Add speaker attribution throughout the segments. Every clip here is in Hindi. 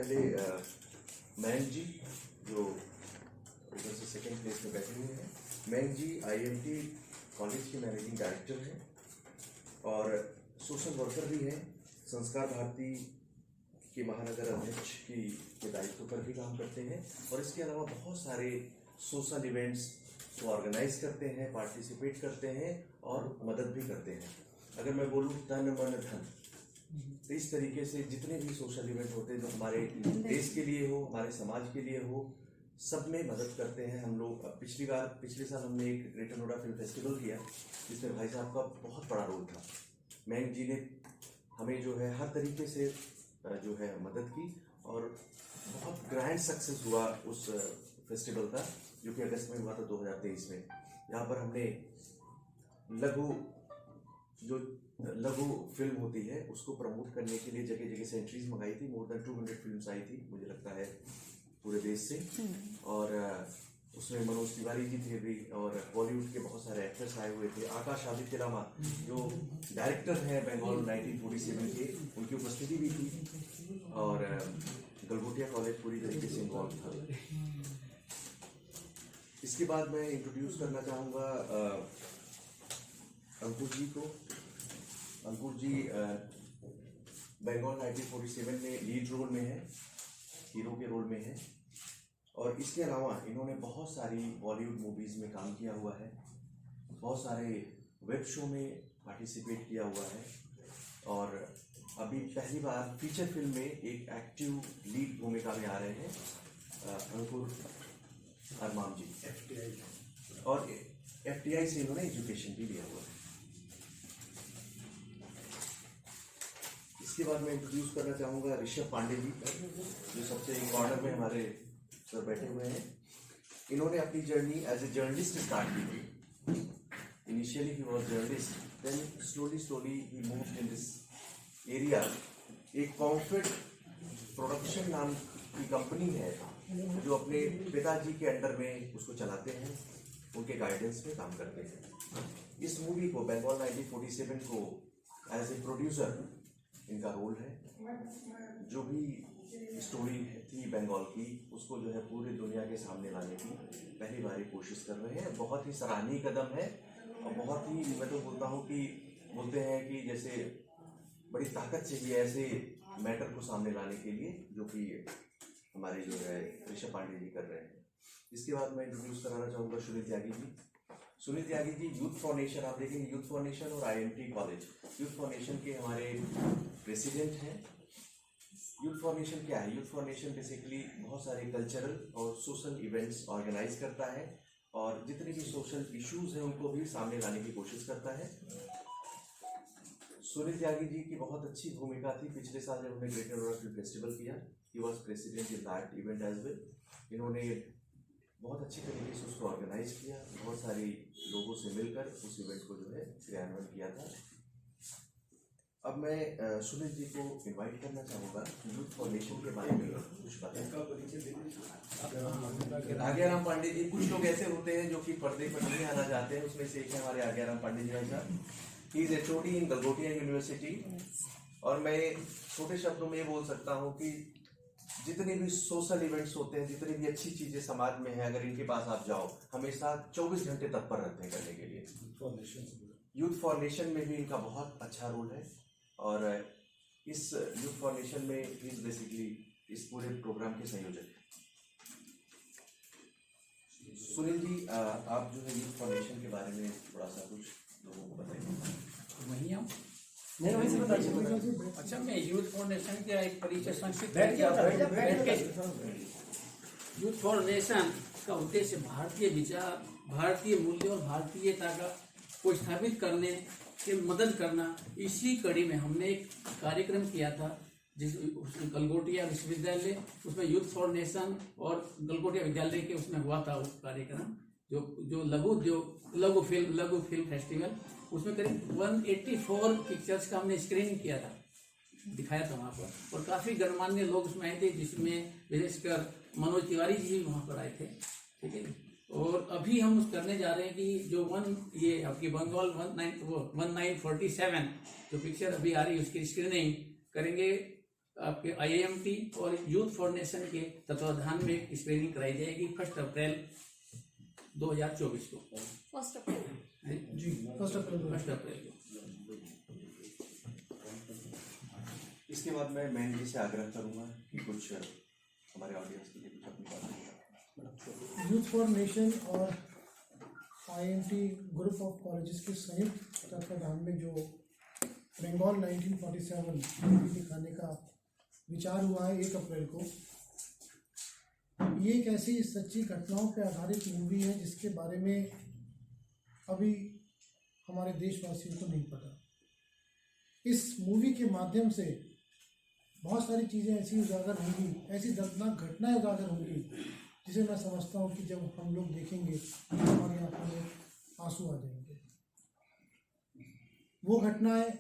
Speaker 1: पहले मयंक जी जो उधर से सेकेंड प्लेस में बैठे हुए हैं। मयंक जी IMT कॉलेज के मैनेजिंग डायरेक्टर हैं और सोशल वर्कर भी हैं। संस्कार भारती के महानगर अध्यक्ष के दायित्व पर भी काम करते हैं और इसके अलावा बहुत सारे सोशल इवेंट्स को ऑर्गेनाइज करते हैं, पार्टिसिपेट करते हैं और मदद भी करते हैं। अगर मैं बोलूँ तन मन धन, तो इस तरीके से जितने भी सोशल इवेंट होते हैं जो हमारे देश के लिए हो, हमारे समाज के लिए हो, सब में मदद करते हैं हम लोग। पिछले साल हमने एक ग्रेटर नोएडा फिल्म फेस्टिवल किया जिसमें भाई साहब का बहुत बड़ा रोल था। मयंक जी ने हमें जो है हर तरीके से जो है मदद की और बहुत ग्रैंड सक्सेस हुआ उस फेस्टिवल का, जो कि अगस्त में हुआ था 2023 में। यहाँ पर हमने लघु फिल्म होती है उसको प्रमोट करने के लिए जगह जगह से एंट्रीज मंगाई थी। मोर देन 200 फिल्म्स आई थी, मुझे लगता है पूरे देश से। और उसमें मनोज तिवारी जी थे भी और बॉलीवुड के बहुत सारे एक्टर्स आए हुए थे। आकाश आदित्य रामा जो डायरेक्टर हैं बंगाल 1947 के, उनकी उपस्थिति भी थी और गलगोटिया कॉलेज पूरी तरीके से इन्वॉल्व था। इसके बाद मैं इंट्रोड्यूस करना चाहूँगा अंकुर जी को। अंकुर जी बंगाल 1947 में लीड रोल में है, हीरो के रोल में है और इसके अलावा इन्होंने बहुत सारी बॉलीवुड मूवीज़ में काम किया हुआ है, बहुत सारे वेब शो में पार्टिसिपेट किया हुआ है और अभी पहली बार फीचर फिल्म में एक एक्टिव लीड भूमिका में आ रहे हैं अंकुर अरमान जी। और FTI से इन्होंने एजुकेशन भी लिया हुआ है। इसके बाद मैं इंट्रोड्यूस करना चाहूँगा ऋषभ पांडे जी, जो सबसे कॉर्नर में हमारे सर बैठे हुए हैं। इन्होंने अपनी journey as a journalist start की थी। Initially he was journalist, then slowly he moved in this area. एक कॉम्फर्ट प्रोडक्शन नाम की कंपनी है जो अपने पिताजी के अंडर में उसको चलाते हैं, उनके गाइडेंस में काम करते हैं। इस मूवी को बंगाल 1947 को एज ए प्रोड्यूसर इनका रोल है। जो भी स्टोरी थी बंगाल की उसको जो है पूरी दुनिया के सामने लाने की पहली बार कोशिश कर रहे हैं। बहुत ही सराहनीय कदम है और बहुत ही, मैं तो बोलता हूँ कि बोलते हैं कि जैसे बड़ी ताकत चाहिए ऐसे मैटर को सामने लाने के लिए, जो कि हमारे जो है ऋषभ पांडे जी कर रहे हैं। इसके बाद मैं इंट्रोड्यूस कराना चाहूँगा Sunil Tyagi ji. Sunil Tyagi ji youth for nation, आप देखेंगे यूथ फॉर नेशन और IMT college, youth for nation के हमारे प्रेसिडेंट हैं। यूथ फॉर नेशन क्या है? यूथ फॉर नेशन बेसिकली बहुत सारे कल्चरल और सोशल इवेंट्स ऑर्गेनाइज करता है और जितने भी सोशल इश्यूज हैं उनको भी सामने लाने की कोशिश करता है। सुनील त्यागी जी की बहुत अच्छी भूमिका थी पिछले साल जब हमने ग्रेटर नोएडा फिल्म फेस्टिवल किया। He was president in that event as well. इन्होंने बहुत अच्छी तरीके से उसको ऑर्गेनाइज किया, बहुत सारी लोगों से मिलकर उस इवेंट को जो है क्रियान्वयन किया था। अब मैं सुनील जी को इनवाइट करना चाहूँगा यूथ फॉर नेशन के बारे में कुछ बताएं। आज्ञाराम पांडे जी, कुछ लोग ऐसे होते हैं जो कि पर्दे पर नहीं आना चाहते हैं, उसमें से एक है हमारे आज्ञाराम पांडे जी साहब। He is HOD in Galgotia university. और मैं छोटे शब्दों में ये बोल सकता हूँ कि जितने भी सोशल इवेंट्स होते हैं, जितनी भी अच्छी चीजें समाज में हैं, अगर इनके पास आप जाओ हमेशा 24 घंटे तत्पर रहते हैं करने के लिए। यूथ फॉर नेशन में भी इनका बहुत अच्छा रोल है और इस यूथ फॉर नेशन में इज बेसिकली इस पूरे प्रोग्राम के संयोजक हैं। सुनील जी, आप जो है यूथ फॉर नेशन के बारे में थोड़ा सा कुछ लोगों को बताइए।
Speaker 2: अच्छा, मैं यूथ फॉर नेशन का एक परिचय संक्षिप्त यूथ फॉर नेशन का उद्देश्य भारतीय विचार, भारतीय मूल्य और भारतीयता को स्थापित करने की मदद करना। इसी कड़ी में हमने एक कार्यक्रम किया था जिस गलगोटिया विश्वविद्यालय, उसमें यूथ फॉर नेशन और गलगोटिया विद्यालय के उसमें हुआ था उस कार्यक्रम, जो लघु फिल्म फेस्टिवल। उसमें करीब 184 पिक्चर्स का हमने स्क्रीनिंग किया था, दिखाया था वहाँ पर और काफ़ी गणमान्य लोग उसमें आए थे, जिसमें विशेषकर मनोज तिवारी जी भी वहाँ पर आए थे। ठीक है, और अभी हम करने जा रहे हैं कि जो ये आपकी बंगाल 1947 जो पिक्चर अभी आ रही है उसकी स्क्रीनिंग करेंगे आपके IIMT और यूथ फॉर नेशन के तत्वाधान में एक स्क्रीनिंग कराई जाएगी 1 अप्रैल 2024 को।
Speaker 3: 1 अप्रैल
Speaker 4: जी 1 अप्रैल
Speaker 2: 1 अप्रैल को।
Speaker 1: इसके बाद मैं मैंने से आग्रह करूंगा कि कुछ हमारे ऑडियंस के लिए कुछ अपनी बात
Speaker 4: यूथ फॉर नेशन और IIMT ग्रुप ऑफ कॉलेजेस के संयुक्त तत्वाधान में जो बंगाल 1947 मूवी दिखाने का विचार हुआ है 1 अप्रैल को। ये एक ऐसी सच्ची घटनाओं पर आधारित मूवी है जिसके बारे में अभी हमारे देशवासियों को नहीं पता। इस मूवी के माध्यम से बहुत सारी चीज़ें ऐसी उजागर होंगी, ऐसी दर्दनाक घटनाएं उजागर होंगी जिसे मैं समझता हूँ कि जब हम लोग देखेंगे तो हमारी आंखों में आंसू आ जाएंगे। वो घटनाएं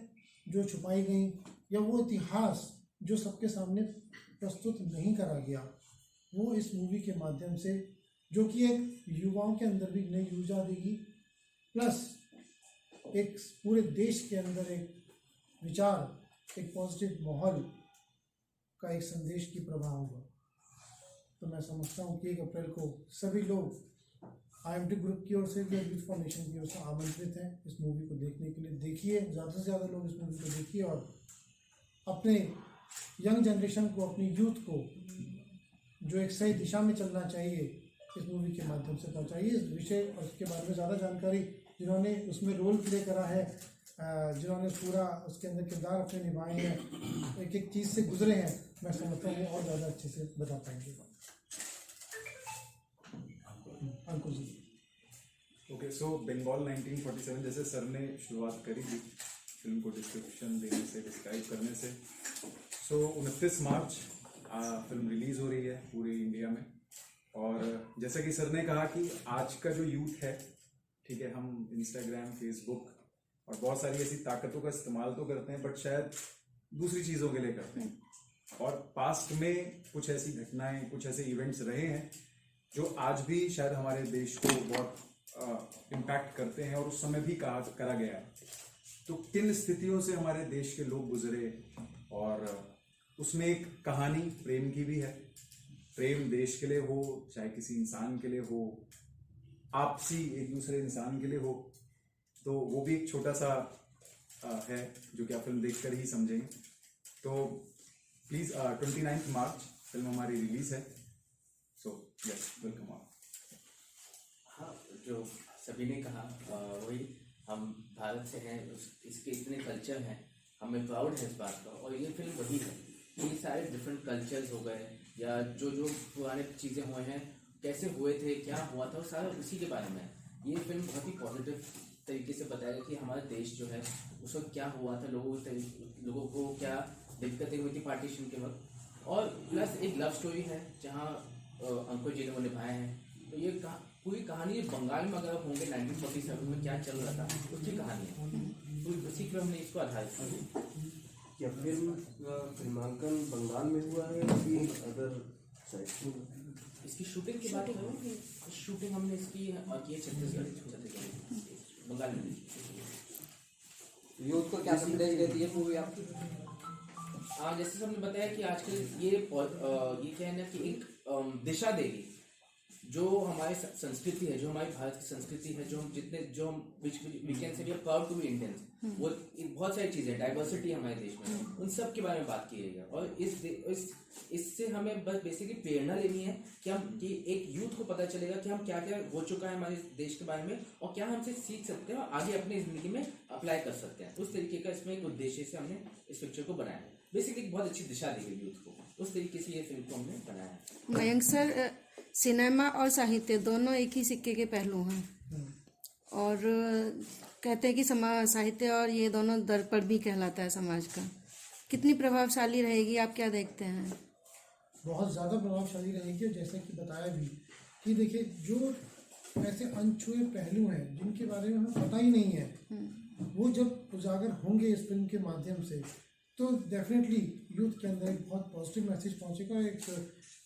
Speaker 4: जो छुपाई गई या वो इतिहास जो सबके सामने प्रस्तुत नहीं करा गया, वो इस मूवी के माध्यम से, जो कि एक युवाओं के अंदर भी नई ऊर्जा देगी, प्लस एक पूरे देश के अंदर एक विचार, एक पॉजिटिव माहौल का एक संदेश की प्रवाह होगा। तो मैं समझता हूँ कि 1 अप्रैल को सभी लोग IIMT ग्रुप की ओर से या यूथ फॉर नेशन की ओर से आमंत्रित हैं इस मूवी को देखने के लिए। देखिए, ज़्यादा से ज़्यादा लोग इस मूवी को देखिए और अपने यंग जनरेशन को, अपनी यूथ को जो एक सही दिशा में चलना चाहिए इस मूवी के माध्यम से पहुँचाइए। इस विषय और उसके बारे में ज़्यादा जानकारी जिन्होंने उसमें रोल प्ले करा है, जिन्होंने पूरा उसके अंदर किरदार अपने निभाए हैं, एक एक चीज़ से गुजरे हैं, मैं समझता हूँ और ज़्यादा अच्छे से बता पाएंगे। अंकुर जी।
Speaker 5: ओके, सो बंगाल 1947 जैसे सर ने शुरुआत करी थी फिल्म को डिस्क्रिप्शन देने से, डिस्क्राइब करने से। सो 29 मार्च फिल्म रिलीज़ हो रही है पूरे इंडिया में। और जैसा कि सर ने कहा कि आज का जो यूथ है, ठीक है, हम इंस्टाग्राम, फेसबुक और बहुत सारी ऐसी ताकतों का इस्तेमाल तो करते हैं, बट शायद दूसरी चीज़ों के लिए करते हैं। और पास्ट में कुछ ऐसी घटनाएं, कुछ ऐसे इवेंट्स रहे हैं जो आज भी शायद हमारे देश को बहुत इम्पैक्ट करते हैं और उस समय भी करा गया है। तो किन स्थितियों से हमारे देश के लोग गुजरे, और उसमें एक कहानी प्रेम की भी है। प्रेम देश के लिए हो, चाहे किसी इंसान के लिए हो, आपसी एक दूसरे इंसान के लिए हो, तो वो भी एक छोटा सा है जो कि आप फिल्म देखकर ही समझेंगे। तो प्लीज़ 29 मार्च फिल्म हमारी रिलीज़ है। So yes, welcome all.
Speaker 6: हाँ, जो सभी ने कहा वही, हम भारत से हैं, इसके इतने कल्चर हैं, हमें प्राउड है इस बात का। और ये फिल्म वही है, ये सारे डिफरेंट कल्चर्स हो गए, या जो जो पुराने चीज़ें हुए हैं, कैसे हुए थे, क्या हुआ था, वो सारा उसी के बारे में है। ये फिल्म बहुत ही पॉजिटिव तरीके से बताएगा कि हमारा देश जो है उस वक्त क्या हुआ था, लोगों को क्या दिक्कतें हुई थी पार्टीशन के वक्त। और प्लस एक लव स्टोरी है जहाँ अंकुर जी ने वो निभाए हैं। तो ये पूरी कहानी बंगाल में अगर होंगे 1947 में क्या चल रहा था उसकी कहानी है, तो उसी पर हमने इसको आधारित किया।
Speaker 7: क्या फिल्म का फिल्मांकन बंगाल में हुआ है कि अदर साइड?
Speaker 6: इसकी शूटिंग की बात करें, शूटिंग हमने इसकी की है छत्तीसगढ़, बंगाल में।
Speaker 7: यूथ को क्या संदेश देती है मूवी आपकी?
Speaker 6: जैसे हमने बताया कि आजकल ये क्या है ना कि एक दिशा देगी जो हमारी संस्कृति है, जो हमारी भारत की संस्कृति है, जो हम जितने जो हम we can say we are proud to be Indians, वो बहुत सारी चीजें, डाइवर्सिटी हमारे देश में, उन सब के बारे में बात की गई है। और इससे हमें बस बेसिकली प्रेरणा लेनी है कि एक यूथ को पता चलेगा कि हम क्या क्या हो चुका है हमारे देश के बारे में और क्या हमसे सीख सकते हैं और आगे अपनी जिंदगी में अप्लाई कर सकते हैं। उस तरीके का इसमें एक उद्देश्य से हमने इस पिक्चर को बनाया है। बेसिकली बहुत अच्छी दिशा दी गई यूथ को, उस तरीके से ये फिल्म को हमने बनाया है।
Speaker 3: मयंक सर, सिनेमा और साहित्य दोनों एक ही सिक्के के पहलू हैं, और कहते हैं कि साहित्य और ये दोनों दर्पण भी कहलाता है समाज का। कितनी प्रभावशाली रहेगी, आप क्या देखते हैं?
Speaker 4: बहुत ज़्यादा प्रभावशाली रहेगी। और जैसा कि बताया भी कि देखिए, जो ऐसे अनछुए पहलू हैं जिनके बारे में हमें पता ही नहीं है, वो जब उजागर होंगे इस फिल्म के माध्यम से, तो डेफिनेटली यूथ के अंदर एक बहुत पॉजिटिव मैसेज पहुंचेगा, एक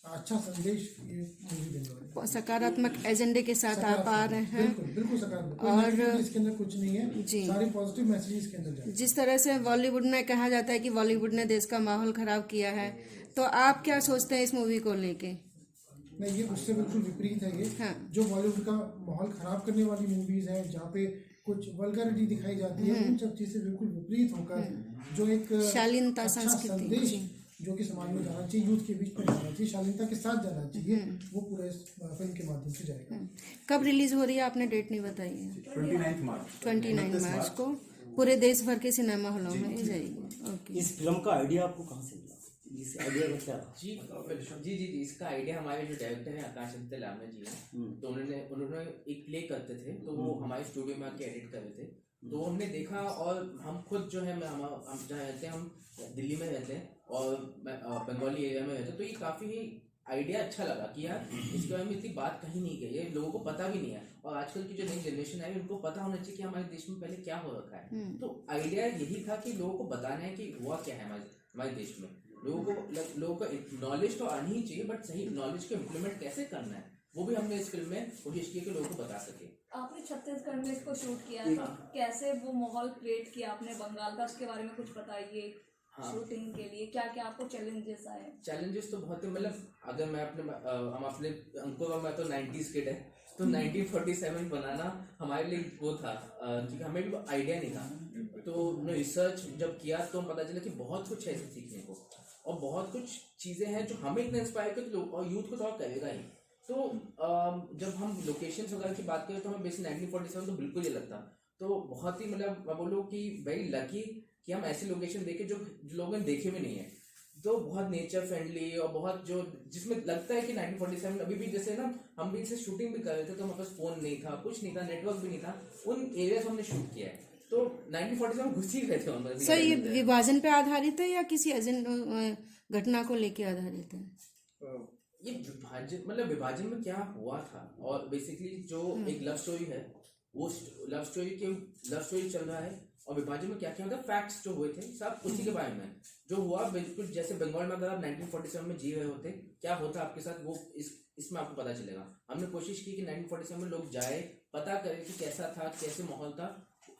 Speaker 4: अच्छा संदेश ये मूवी देने वाली है।
Speaker 3: सकारात्मक एजेंडे के साथ आप आ रहे हैं।
Speaker 4: बिल्कुल बिल्कुल सकारात्मक, कोई
Speaker 3: और
Speaker 4: negativity इसके अंदर कुछ नहीं है
Speaker 3: जी।
Speaker 4: सारी पॉजिटिव मैसेज इसके अंदर जाए।
Speaker 3: जिस तरह से बॉलीवुड में कहा जाता है कि बॉलीवुड ने देश का माहौल खराब किया है, तो आप क्या सोचते हैं इस मूवी को लेके?
Speaker 4: नहीं, ये उससे बिल्कुल विपरीत है। ये
Speaker 3: हाँ।
Speaker 4: जो बॉलीवुड का माहौल खराब करने वाली मूवीज हैं जहाँ पे कुछ वल्गरिटी दिखाई जाती है, उन सब चीज से बिल्कुल विपरीत होकर जो एक
Speaker 3: शालीनता,
Speaker 4: अच्छा
Speaker 3: संस्कृति,
Speaker 4: संदेश
Speaker 3: जी।
Speaker 4: जो कि समाज में जाना चाहिए, यूथ के बीच में जाना चाहिए, शालीनता के साथ जाना चाहिए, वो पूरा इस फिल्म के माध्यम से जाएगा।
Speaker 3: कब रिलीज हो रही है? आपने डेट नहीं बताई है।
Speaker 5: 29 मार्च
Speaker 3: 29 मार्च को पूरे देश भर के सिनेमा हॉलों में ये जाएगी। ओके।
Speaker 8: इस फिल्म का आइडिया आपको कहाँ से मिला? इस आइडिया का क्या था?
Speaker 6: जी, इसका आइडिया हमारे जो डायरेक्टर है आकाश आदित्य लावना जी हैं, तो उन्होंने एक प्ले करते थे, तो वो हमारे स्टूडियो में आके एडिट कर रहे थे, तो हमने देखा, और हम खुद जो है हम जहाँ रहते हैं, हम दिल्ली में रहते हैं और बंगाली एरिया में रहते हैं, तो ये काफ़ी आइडिया अच्छा लगा कि यार इसके बारे में इतनी बात कहीं नहीं गई है, लोगों को पता भी नहीं है, और आजकल की जो नई जनरेशन है उनको पता होना चाहिए कि हमारे देश में पहले क्या हो रखा है। तो आइडिया यही था कि लोगों को बताना है कि हुआ क्या है हमारे देश में। लोगों को नॉलेज तो आनी ही चाहिए, बट सही नॉलेज को इम्प्लीमेंट कैसे करना है वो भी हमने इस फिल्म में कोशिश की कि लोगों को बता सके।
Speaker 9: आपने छत्तीसगढ़ में इसको शूट किया था, कैसे वो माहौल क्रिएट किया आपने बंगाल का, उसके बारे में कुछ बताइए।
Speaker 6: हाँ।
Speaker 9: शूटिंग के लिए क्या क्या आपको चैलेंजेस आए?
Speaker 6: चैलेंजेस तो बहुत है, मतलब अगर मैं हम अपने अंकुर और मैं तो 90s किड है, तो 1947 बनाना हमारे लिए वो था, क्योंकि हमें भी आइडिया नहीं था, तो हमने रिसर्च जब किया तो पता चला कि बहुत कुछ है इसे सीखने को, और बहुत कुछ चीज़ें हैं जो हमें इतना इंस्पायर करती, और यूथ को तो और करेगा ही। तो जब हम लोकेशंस वगैरह की बात करें तो हमें बेसिक 1947 तो बिल्कुल ही लगता, तो बहुत ही मतलब मैं बोलूँ कि वेरी लकी कि हम ऐसी लोकेशन देखे जो लोगों ने देखे भी नहीं है, तो बहुत नेचर फ्रेंडली और बहुत जो जिसमें लगता है कि 1947 अभी भी, जैसे ना हम भी इसे शूटिंग भी कर रहे थे तो हमारे पास फोन नहीं था, कुछ नहीं था, नेटवर्क भी नहीं था, उन एरियाज हमने शूट किया है, तो 1947 घुस ही गए थे हम।
Speaker 3: सर, ये विभाजन पे आधारित है या किसी घटना को लेके आधारित है?
Speaker 6: ये विभाजन में क्या हुआ था, और बेसिकली जो एक लव स्टोरी है, वो लव स्टोरी चल रहा है, और विभाजन में क्या क्या होता है, फैक्ट्स जो हुए थे सब उसी के बारे में जो हुआ। बिल्कुल जैसे बंगाल में अगर आप 1947 में जी रहे होते, क्या होता आपके साथ, वो इसमें आपको पता चलेगा। हमने कोशिश की कि 1947 में लोग जाए, पता करें कि कैसा था, कैसे माहौल था,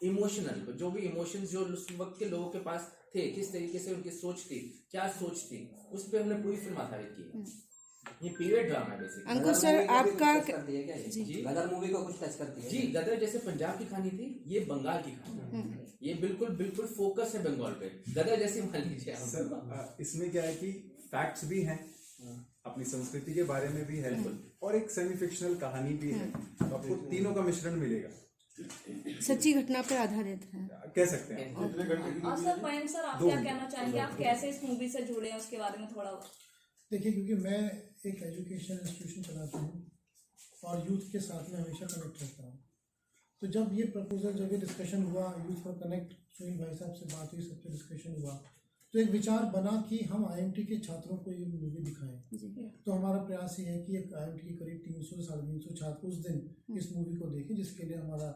Speaker 6: इमोशनल जो भी इमोशंस जो उस वक्त के लोगों के पास थे, किस तरीके से उनकी सोच थी, क्या सोच थी, उस पर हमने पूरी फिल्म आधारित की। ये पीरियड ड्रामा है बेसिकली।
Speaker 3: अंकुर सर, आपका
Speaker 6: जी
Speaker 8: गदर मूवी को कुछ टच करती है?
Speaker 6: जी, गदर जैसे पंजाब की कहानी थी, ये बंगाल की कहानी, ये बिल्कुल फोकस है बंगाल पे, गदर जैसे मान लीजिए आप।
Speaker 5: सर इसमें क्या है कि फैक्ट्स भी हैं, अपनी संस्कृति के बारे में भी है, और एक सेमी फिक्शनल कहानी भी है, आपको तीनों का मिश्रण मिलेगा।
Speaker 3: सच्ची घटना पर आधारित है,
Speaker 5: कह सकते हैं।
Speaker 9: और सर मयंक सर, आप क्या कहना चाहेंगे, आप कैसे इस मूवी से जुड़े हैं, उसके बारे में थोड़ा?
Speaker 4: देखिए, क्योंकि मैं एक एजुकेशन इंस्टीट्यूशन चलाता हूँ और यूथ के साथ में हमेशा कनेक्ट रहता हूँ, तो जब ये प्रपोजल, जब ये डिस्कशन हुआ, यूथ फॉर कनेक्ट, सुनील भाई साहब से बात हुई, सबसे डिस्कशन हुआ, तो एक विचार बना कि हम IMT के छात्रों को ये मूवी दिखाएं। तो हमारा प्रयास ये है कि एक IMT के करीब 300-350 छात्र उस दिन इस मूवी को देखें, जिसके लिए हमारा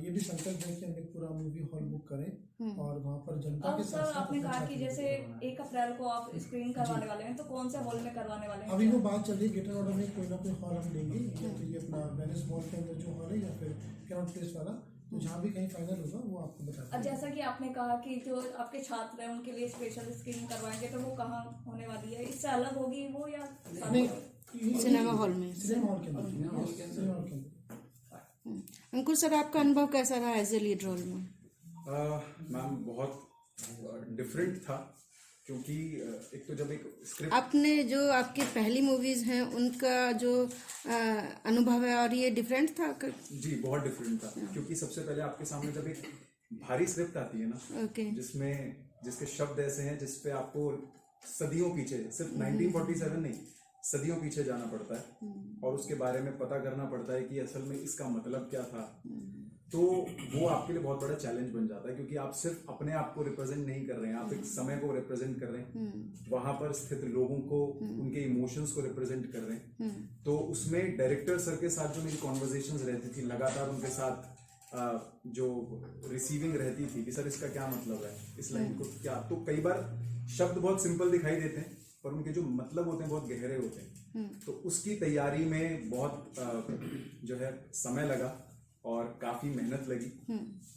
Speaker 4: ये भी संकल्प है कि हम एक पूरा मूवी हॉल बुक करें और वहाँ पर जनता के साथ साथ
Speaker 9: आपने कहा कि जैसे 1 अप्रैल को आप स्क्रीनिंग करवाने वाले हैं, तो कौन से हॉल में करवाने वाले हैं?
Speaker 4: अभी वो बात चल रही है, ग्रेटर नोएडा में कोई ना कोई हॉल हम लेंगे, या तो ये अपना वेनिस मॉल के अंदर जो हॉल है, या फिर कैनॉट प्लेस वाला, तो जहाँ भी कहीं फाइनल होगा वो आपको बता देंगे।
Speaker 9: जैसा कि आपने कहा कि जो आपके छात्र हैं उनके लिए स्पेशल स्क्रीनिंग करवाएंगे, तो वो कहाँ होने वाली है? इससे अलग होगी वो या
Speaker 4: नहीं,
Speaker 3: सिनेमा हॉल में?
Speaker 4: सिनेमा हॉल के अंदर, सिनेमा हॉल के अंदर।
Speaker 3: अंकुर सर, आपका अनुभव कैसा रहा एज ए लीड रोल में?
Speaker 5: मैम बहुत डिफरेंट था, क्योंकि एक तो जब एक स्क्रिप्ट,
Speaker 3: आपने जो आपकी पहली मूवीज हैं उनका जो अनुभव है, और ये डिफरेंट था?
Speaker 5: जी बहुत डिफरेंट था, क्योंकि सबसे पहले आपके सामने जब एक भारी स्क्रिप्ट आती है ना,
Speaker 3: ओके,
Speaker 5: जिसके शब्द ऐसे हैं जिसपे आपको सदियों पीछे, सिर्फ 1947 नहीं, सदियों पीछे जाना पड़ता है, और उसके बारे में पता करना पड़ता है कि असल में इसका मतलब क्या था, तो वो आपके लिए बहुत बड़ा चैलेंज बन जाता है, क्योंकि आप सिर्फ अपने आप को रिप्रेजेंट नहीं कर रहे हैं, आप एक समय को रिप्रेजेंट कर रहे हैं, वहां पर स्थित लोगों को, उनके इमोशंस को रिप्रेजेंट कर रहे हैं। तो उसमें डायरेक्टर सर के साथ जो मेरी कॉन्वर्जेशंस रहती थी, लगातार उनके साथ जो रिसीविंग रहती थी कि सर इसका क्या मतलब है, इस लाइन को क्या, तो कई बार शब्द बहुत सिंपल दिखाई देते हैं, पर उनके जो मतलब होते हैं बहुत गहरे होते हैं। तो उसकी तैयारी में बहुत जो है समय लगा और काफी मेहनत लगी।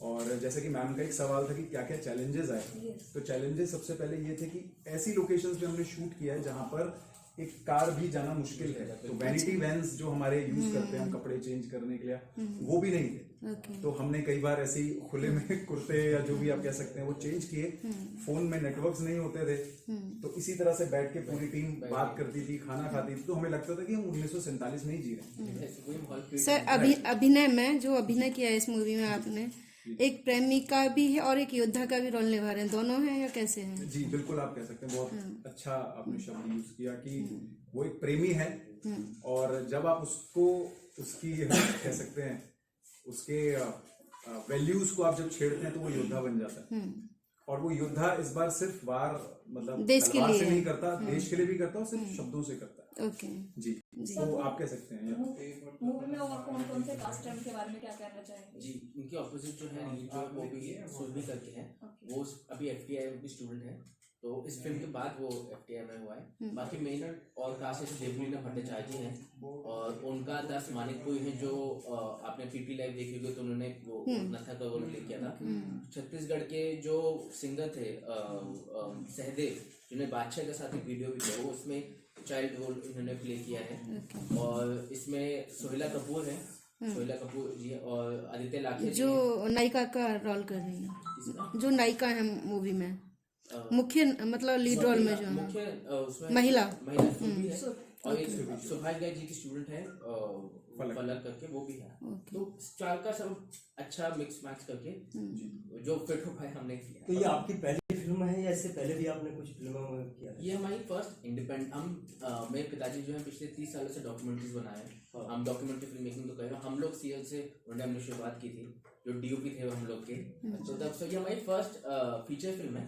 Speaker 5: और जैसे कि मैम का एक सवाल था कि क्या क्या चैलेंजेस आए, तो चैलेंजेस सबसे पहले ये थे कि ऐसी लोकेशंस पे हमने शूट किया है जहां पर एक कार भी जाना मुश्किल है। तो वैनिटी वैन्स जो हमारे यूज करते हैं हम कपड़े चेंज करने के लिए, वो भी नहीं थे। तो हमने कई बार ऐसे ही खुले में कुर्ते या जो भी आप कह सकते हैं वो चेंज किए। फोन में नेटवर्क्स नहीं होते थे, तो इसी तरह से बैठ के पूरी टीम बात करती थी, खाना खाती थी। तो हमें लगता था कि हम 1947 में ही जी रहे हैं।
Speaker 3: सर अभिनय में जो अभिनय किया है इस मूवी में आपने, एक प्रेमिका भी है और एक योद्धा का भी रोल निभा रहे हैं, दोनों हैं या कैसे हैं?
Speaker 5: जी बिल्कुल, आप कह सकते हैं बहुत अच्छा आपने शब्द यूज किया कि वो एक प्रेमी है। और जब आप उसको उसकी कह सकते हैं उसके वैल्यूज को आप जब छेड़ते हैं तो वो योद्धा बन जाता है। और वो योद्धा इस बार सिर्फ वार मतलब
Speaker 3: देश के
Speaker 5: तलवार
Speaker 3: लिए
Speaker 5: से नहीं करता, देश के लिए भी करता और सिर्फ शब्दों से करता है।
Speaker 3: ओके
Speaker 5: जी तो आप कह सकते हैं
Speaker 9: मूवी में और कौन कौन से कास्ट हैं उनके बारे में क्या कहना चाहेंगे?
Speaker 6: जी, इनके ऑपोजिट जो है लीड जो है वो भी सुरभि करके हैं। वो अभी FTI की स्टूडेंट है, तो इस फिल्म के बाद वो FTI में हुआ है। बाकी मेन और कास्ट जैसे देवलीना भट्टाचार्य जी हैं और उनका दास मानिकपुरी है जो आपने PP लाइव देखी होगी तो उन्होंने वो नथा का रोल प्ले किया था। छत्तीसगढ़ के जो सिंगर थे सहदेव जिन्होंने बादशाह के साथ एक वीडियो भी किया, वो उसमें चाइल्ड रोल इन्होंने प्ले किया है। और इसमें सोहिला कपूर है, सोहिला कपूर जी और आदित्य लाखे
Speaker 3: जो नायिका का रोल कर रही है, जो नायिका है मूवी में मुख्य मतलब लीड रोल में जो
Speaker 6: मुख्य उसमें
Speaker 3: महिला
Speaker 6: सुरभि है। और एक सुभाष गाय जी की स्टूडेंट है फलक करके, वो भी है। तो चार का सब अच्छा मिक्स मैच करके जो फिट हो पाए हमने किया।
Speaker 8: तो ये आपकी पहली फिल्म है या इससे पहले भी आपने कुछ फिल्मों में किया है?
Speaker 6: ये हमारी फर्स्ट इंडिपेंडेंट, हम मेरे पिताजी जो है पिछले 30 सालों से डॉक्यूमेंट्रीज बनाए हैं। हम डॉक्यूमेंट्री फिल्म मेकिंग तो कर रहे हैं। हम लोग सीरियल से उन्होंने हमने शुरुआत की थी, जो DOP थे वो हम लोग के। तो तब से ये हमारी फर्स्ट फीचर फिल्म है।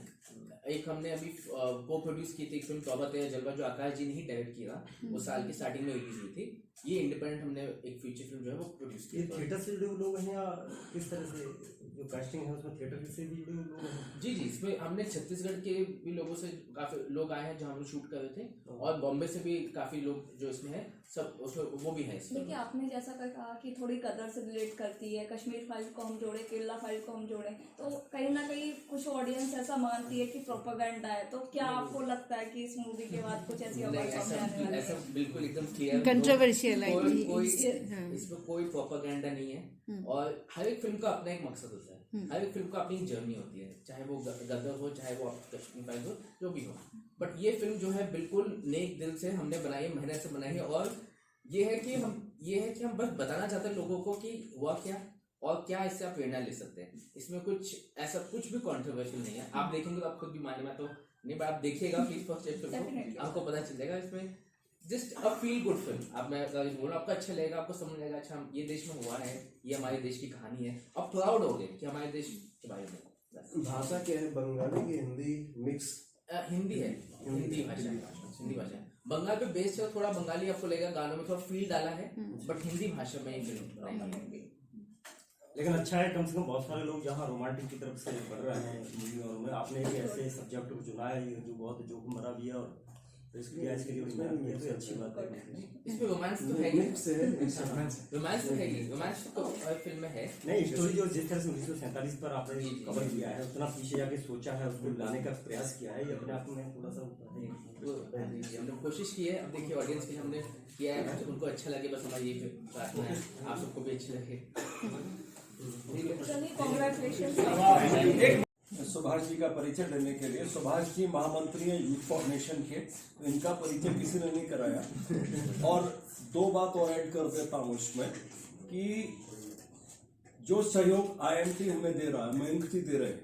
Speaker 6: एक हमने अभी को प्रोड्यूस की थी एक फिल्म तौबा तेरा जलवा, जो आकाश जी ने ही डायरेक्ट किया, वो साल की स्टार्टिंग में रिलीज हुई थी। ये इंडिपेंडेंट हमने एक फीचर फिल्म जो है वो प्रोड्यूस की।
Speaker 8: ये थिएटर से जुड़े हुए लोग हैं या किस तरह से जो कास्टिंग है उसमें थिएटर से भी जुड़े हुए लोग हैं?
Speaker 6: जी, इसमें हमने छत्तीसगढ़ के भी लोगों से काफी लोग आए हैं जहाँ हम लोग शूट कर रहे थे, और बॉम्बे से भी काफी लोग जो इसमें है सब उसमें वो भी है।
Speaker 9: देखिए आपने जैसा कहा कि थोड़ी कदर से रिलेट करती है, कश्मीर फाइल को हम जोड़े, केरला फाइल को हम जोड़े, तो कहीं ना कहीं कुछ ऑडियंस ऐसा मानती है कि प्रोपेगेंडा है। तो क्या आपको लगता है कि इस मूवी के बाद कुछ ऐसी आवाज सामने आने वाली है?
Speaker 6: ऐसा बिल्कुल एकदम क्लियर
Speaker 3: कंट्रोवर्शियल है
Speaker 6: इसमें कोई प्रोपेगेंडा नहीं है। और हर एक फिल्म का अपना एक मकसद होता है, हर एक फिल्म का अपनी जर्नी होती है, चाहे वो गदर हो, चाहे वो कश्मीर फाइल हो, जो भी हो। बट ये फिल्म जो है बिल्कुल नेक दिल से हमने बनाई है, मेहनत से बनाई है। और ये है कि हम बस बताना चाहते हैं लोगों को कि हुआ क्या और क्या इससे आप प्रेरणा ले सकते हैं। इसमें कुछ ऐसा कुछ भी कंट्रोवर्शियल नहीं है। आप देखेंगे तो आप खुद भी माने, मैं तो नहीं, बट आप देखिएगा प्लीज फर्स्ट फिल्म को, आपको पता चल जाएगा। इसमें just a feel good film, आप मैं बोल आपको अच्छा लगेगा, आपको समझ लगेगा अच्छा ये देश में हुआ है, ये हमारे देश की कहानी है। आप प्राउड हो गए कि हमारे देश के बारे में।
Speaker 7: भाषा क्या है, बंगाली की हिंदी मिक्स?
Speaker 6: हिंदी है, हिंदी भाषा। बंगाल पे बेस्ड है, थोड़ा बंगाली आपको लगेगा, गानों में थोड़ा फील डाला है, बट हिंदी भाषा में ये फिल्म बनाई है।
Speaker 8: लेकिन अच्छा है कम से कम बहुत सारे लोग जहाँ रोमांटिक की तरफ से बढ़ रहे हैं मूवी में, आपने एक ऐसे सब्जेक्ट को चुना है जो बहुत जोखिम भरा भी है और इसके लिए तो अच्छी बात है।
Speaker 6: इसमें रोमांस तो है ही, रोमांस तो है ही, रोमांस तो फिल्म में है। नहीं,
Speaker 8: स्टोरी जो जिस तरह से 1947 पर आपने कवर किया है, उतना पीछे जाके सोचा है, उसको लाने का प्रयास किया है, ये अपने आप में थोड़ा सा
Speaker 6: हमने कोशिश की है। अब देखिए ऑडियंस के लिए हमने किया है, उनको अच्छा लगे, बस हमारी ये प्रार्थना है आप सबको भी अच्छा लगे।
Speaker 9: चलिए, कांग्रेचुलेशन।
Speaker 10: सुभाष जी का परिचय लेने के लिए, सुभाष जी महामंत्री हैं यूथ फॉर नेशन के, तो इनका परिचय किसी ने नहीं कराया। और दो बात और ऐड कर देता हूँ इसमें कि जो सहयोग IMT हमें दे रहा है, मयंक जी दे रहे हैं,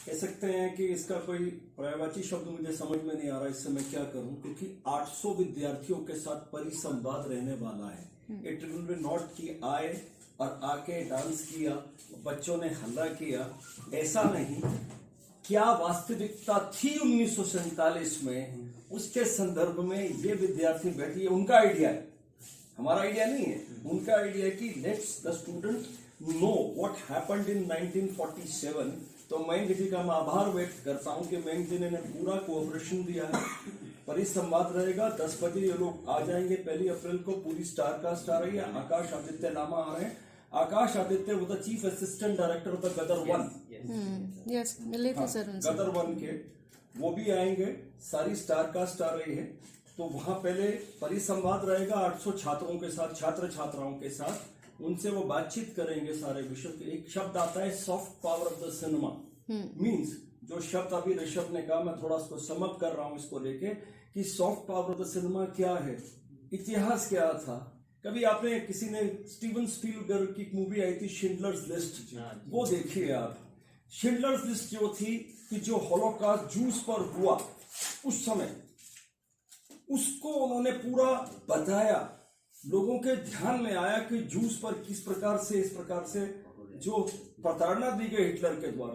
Speaker 10: कह सकते हैं कि इसका कोई पर्यायवाची शब्द मुझे समझ में नहीं आ रहा, इससे मैं क्या करूं, क्योंकि 800 विद्यार्थियों के साथ परिसंवाद रहने वाला है। इट विल बी नॉट कि आए और आके डांस किया, बच्चों ने हल्ला किया, ऐसा नहीं। क्या वास्तविकता थी 1947 में, उसके संदर्भ में ये विद्यार्थी बैठे, ये उनका आइडिया है, हमारा आइडिया नहीं है, उनका आइडिया है कि let's the student know what happened in 1947 तो मयंक जी का मैं आभार व्यक्त करता हूँ कि मयंक जी ने पूरा कोऑपरेशन दिया है। परिसंवाद रहेगा 10 बजे, ये लोग आ जाएंगे 1 अप्रैल को। पूरी स्टार कास्ट आ रही है, आकाश आदित्य लामा आ रहे हैं। आकाश आदित्य वो the chief assistant director of the Gadar 1,
Speaker 3: yes मिले थे सर उनसे।
Speaker 10: गदर 1 के, वो भी आएंगे। सारी स्टार कास्ट आ रही है। तो वहां पहले परिसंवाद रहेगा 800 छात्रों के साथ, छात्र छात्राओं के साथ। उनसे वो बातचीत करेंगे सारे विषय के। एक शब्द आता है soft power of the cinema, means जो शब्द अभी ऋषभ ने कहा, मैं थोड़ा उसको समअप कर रहा हूं इसको लेके कि soft power of the cinema क्या है, इतिहास क्या था। कभी आपने किसी ने स्टीवन स्पीलबर्ग की मूवी आई थी शिंडलर्स लिस्ट, वो देखिए आप। शिंडलर्स लिस्ट जो थी कि जो हॉलोकॉस्ट जूस पर हुआ उस समय, उसको उन्होंने पूरा बताया। लोगों के ध्यान में आया कि जूस पर किस प्रकार से, इस प्रकार से जो प्रताड़ना दी गई हिटलर के द्वारा।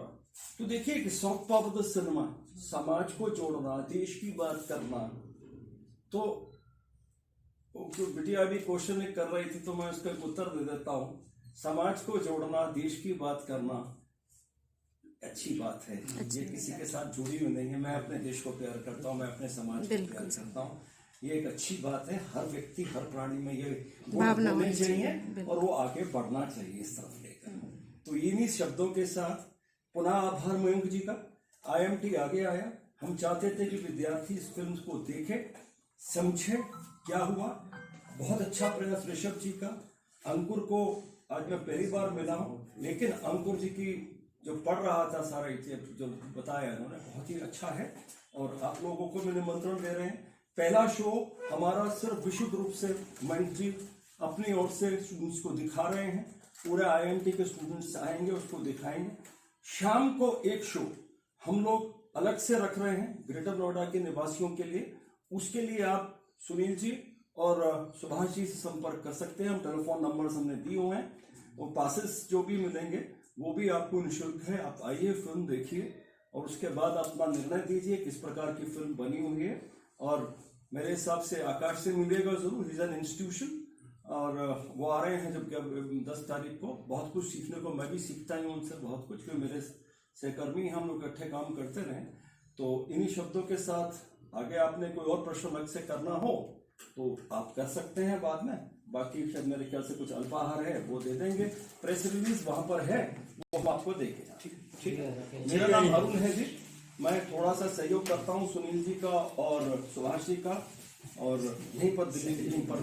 Speaker 10: तो देखिए कि soft power of the cinema, समाज को जोड़ना, देश की बात करना। तो बिटिया अभी क्वेश्चन कर रही थी तो मैं उसका एक उत्तर दे देता हूं। समाज को जोड़ना, देश की बात करना अच्छी बात है। ये किसी के साथ जुड़ी हुई नहीं है। मैं अपने देश को प्यार करता हूँ, मैं अपने समाज को प्यार करता हूँ। ये एक अच्छी बात है। हर व्यक्ति, हर प्राणी में ये
Speaker 3: भावना
Speaker 10: होनी चाहिए और वो आगे बढ़ना चाहिए इस तरफ लेकर। तो इन्हीं शब्दों के साथ पुनः आभार मयंक जी का। IMT आगे आया। हम चाहते थे कि विद्यार्थी इस फिल्म को देखे, समझे क्या हुआ। बहुत अच्छा प्रयास ऋषभ जी का। अंकुर को आज मैं पहली बार मिला हूँ, लेकिन अंकुर जी की जो पढ़ रहा था सारा जो बताया उन्होंने, बहुत ही अच्छा है। और आप लोगों को भी निमंत्रण दे रहे हैं। पहला शो हमारा सिर्फ विशुद्ध रूप से मयंक जी अपनी ओर से स्टूडेंट्स को दिखा रहे हैं। पूरे IMT के स्टूडेंट्स आएंगे, उसको दिखाएंगे। शाम को एक शो हम लोग अलग से रख रहे हैं ग्रेटर नोएडा के निवासियों के लिए। उसके लिए आप सुनील जी और सुभाष जी से संपर्क कर सकते हैं। हम टेलीफोन नंबर्स हमने दिए हुए हैं। और पासेस जो भी मिलेंगे वो भी आपको निःशुल्क है। आप आइए, फिल्म देखिए और उसके बाद अपना निर्णय दीजिए किस प्रकार की फिल्म बनी हुई है। और मेरे हिसाब से आकाश से मिलेगा जरूर, इज एन इंस्टीट्यूशन। और वो आ रहे हैं जब 10 तारीख को। बहुत कुछ सीखने को मैं भी सीखता हूँ उनसे बहुत कुछ, क्योंकि मेरे सहकर्मी हम लोग इकट्ठे काम करते रहे। तो इन्हीं शब्दों के साथ आगे आपने कोई और प्रश्न अलग से करना हो तो आप कर सकते हैं बाद में। बाकी शायद मेरे ख्याल से कुछ अल्पाहार है वो दे देंगे। प्रेस रिलीज वहां पर है, वो हम आपको देंगे। ठीक है। मेरा नाम अरुण है जी। मैं थोड़ा सा सहयोग करता हूँ सुनील जी का और सुभाष जी का, और यहीं पर दिल्ली, यहीं पर